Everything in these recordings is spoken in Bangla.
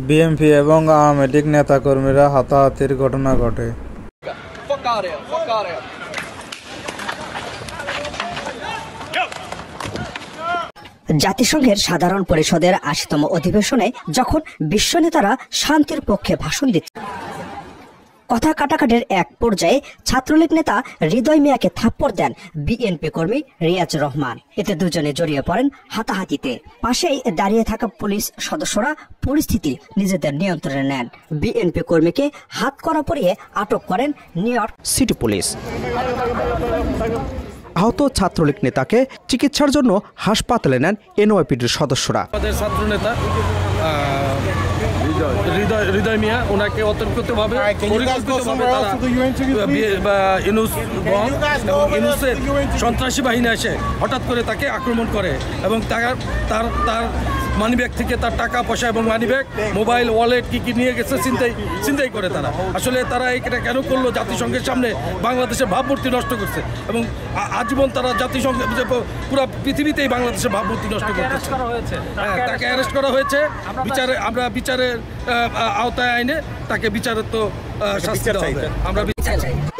বিএনপি এবং আওয়ামী লীগ নেতাকর্মীরা হাতাহাতির ঘটনা ঘটে। জাতিসংঘের সাধারণ পরিষদের ৮০তম অধিবেশনে যখন বিশ্ব নেতারা শান্তির পক্ষে ভাষণ দিচ্ছে, কথা কাটাকাটির এক পর্যায়ে ছাত্রলীগ নেতা হৃদয় মিয়াকে থাপ্পড় দেন বিএনপি কর্মী রিয়াজ রহমান। এতে দুজনে জড়িয়ে পড়েন হাতাহাতিতে। পাশেই দাঁড়িয়ে থাকা পুলিশ সদস্যরা পরিস্থিতি নিজেদের নিয়ন্ত্রণে নেন। বিএনপি কর্মীকে হাতকড়া পরিয়ে আটক করেন নিউ ইয়র্ক সিটি পুলিশ। আহত ছাত্রলীগ নেতাকে চিকিৎসার জন্য হাসপাতালে নেন এনওয়াইপিডির সদস্যরা। ছাত্র নেতা হৃদয় মিয়া, ওনাকে অতর্কিতভাবে ইউনুসের সন্ত্রাসী বাহিনী এসে হঠাৎ করে তাকে আক্রমণ করে এবং তার মানিব্যাগ থেকে তার টাকা পয়সা এবং মানিব্যাগ, মোবাইল, ওয়ালেট কি নিয়ে গেছে চিন্তাই করে তারা। আসলে তারা এটা কেন করলো? জাতিসংঘের সামনে বাংলাদেশের ভাবমূর্তি নষ্ট করছে এবং আজীবন তারা জাতিসংঘ পুরো পৃথিবীতেই বাংলাদেশের ভাবমূর্তি নষ্ট করতেছে। তাকে অ্যারেস্ট করা হয়েছে। আমরা বিচারের আওতায় আইনে তাকে বিচারের তো শাস্তি দেওয়া হবে। আমরা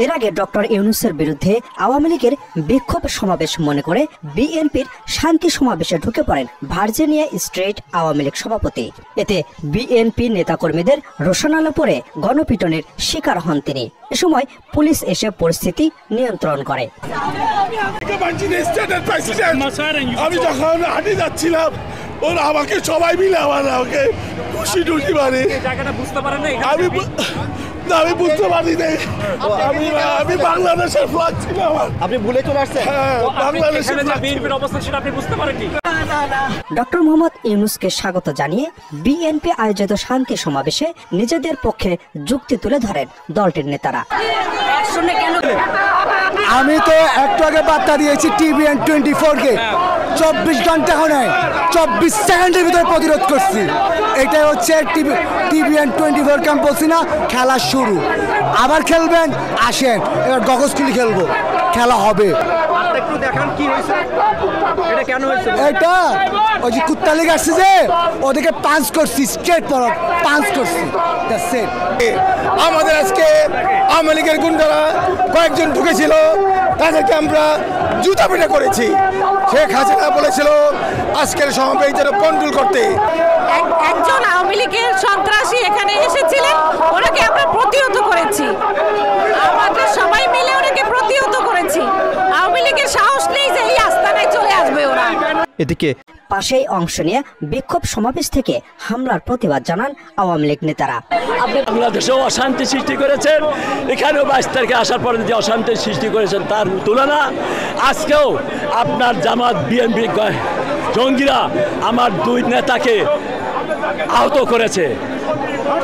এর আগে ডক্টর ইউনূসের বিরুদ্ধে আওয়ামী লীগের বিক্ষোভ সমাবেশ মনে করে বিএনপির শান্তি সমাবেশে ঢুকে পড়েন ভার্জিনিয়া স্ট্রেট আওয়ামী লীগ সভাপতি। এতে বিএনপি নেতাকর্মীদের রোষানলে পড়ে গণপিটনের শিকার হন তিনি। এ সময় পুলিশ এসে পরিস্থিতি নিয়ন্ত্রণ করে। আমি যখন হাঁটে যাচ্ছিলাম, ওরা আমাকে সবাই মিলে আমাকে খুশি টুশি মানে আমি বুঝতে পারি নাই। আমি বাংলাদেশের ফ্ল্যাগ ছিল আমার। আপনি ভুলে চলে আসছেন? বাংলাদেশের বিএনপির অবস্থান ছিল আপনি বুঝতে পারেননি। ডক্টর মোহাম্মদ ইউনূসকে স্বাগত জানিয়ে বিএনপি আয়োজিত শান্তি সমাবেশে নিজেদের পক্ষে যুক্তি তুলে ধরেন দলটির নেতারা। আমি তো একটু আগে বার্তা দিয়েছি TVN 24-কে, 24 ঘন্টা হয় 24 সেকেন্ডের ভিতরে প্রতিরোধ করছি। এটাই হচ্ছে TVN 24 ক্যাম্প। বলছি না খেলা শুরু, আবার খেলবেন, আসেন এবার গগজ খুলি খেলবো, খেলা হবে। এটা ওই যে কুত্তা লেগে আসছে যে ওদেরকে পাঞ্চ করছি, স্ট্রেট পরক পাঞ্চ করছি। আমাদের আজকে আওয়ামী লীগের গুন্ডারা কয়েকজন ঢুকেছিল, তাদেরকে আমরা জুতা পেটা করেছি। শেখ হাসিনা বলেছিল আজকের সমাবেশ যেন কন্ট্রোল করতে। একজন আওয়ামী লীগের সন্ত্রাসী এখানে এসেছিলেন, ওনাকে আমরা প্রতিহত করেছি। আমরা সবাই মিলে ওনাকে প্রতিহত করেছি। আওয়ামী লীগের সাহস নেই যে এই আস্তানায় চলে আসবে ওরা। এদিকে পাশেই অংশ নিয়ে বিক্ষোভ সমাবেশ থেকে হামলার প্রতিবাদ জানান আওয়ামী লীগ নেতারা। বাংলাদেশেও অশান্তি সৃষ্টি করেছেন, এখানেও 22 তারিখে আসার পরে যে অশান্তি সৃষ্টি করেছেন তার তুলনা আজকেও আপনার জামাত বিএনপি জঙ্গিরা আমার 2 নেতাকে আহত করেছে,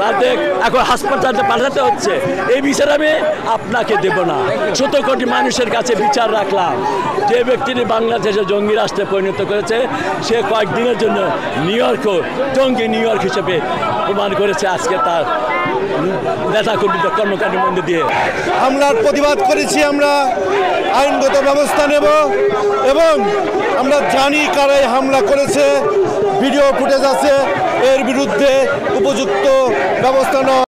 তাদের এখন হাসপাতালে পাঠাতে হচ্ছে। এই বিচার আমি আপনাকে দেব না। ১৭ কোটি মানুষের কাছে বিচার রাখলাম। যে ব্যক্তিটি বাংলাদেশে জঙ্গি রাষ্ট্রে পরিণত করেছে সে কয়েকদিনের জন্য জঙ্গি নিউ ইয়র্ক হিসেবে প্রমাণ করেছে আজকে তার নেতাকর্মীদের কর্মকাণ্ডের মধ্যে দিয়ে। হামলার প্রতিবাদ করেছি, আমরা আইনগত ব্যবস্থা নেব এবং আমরা জানি কারাই হামলা করেছে, ভিডিও ফুটেজ আছে, এর বিরুদ্ধে উপযুক্ত ব্যবস্থা নেওয়া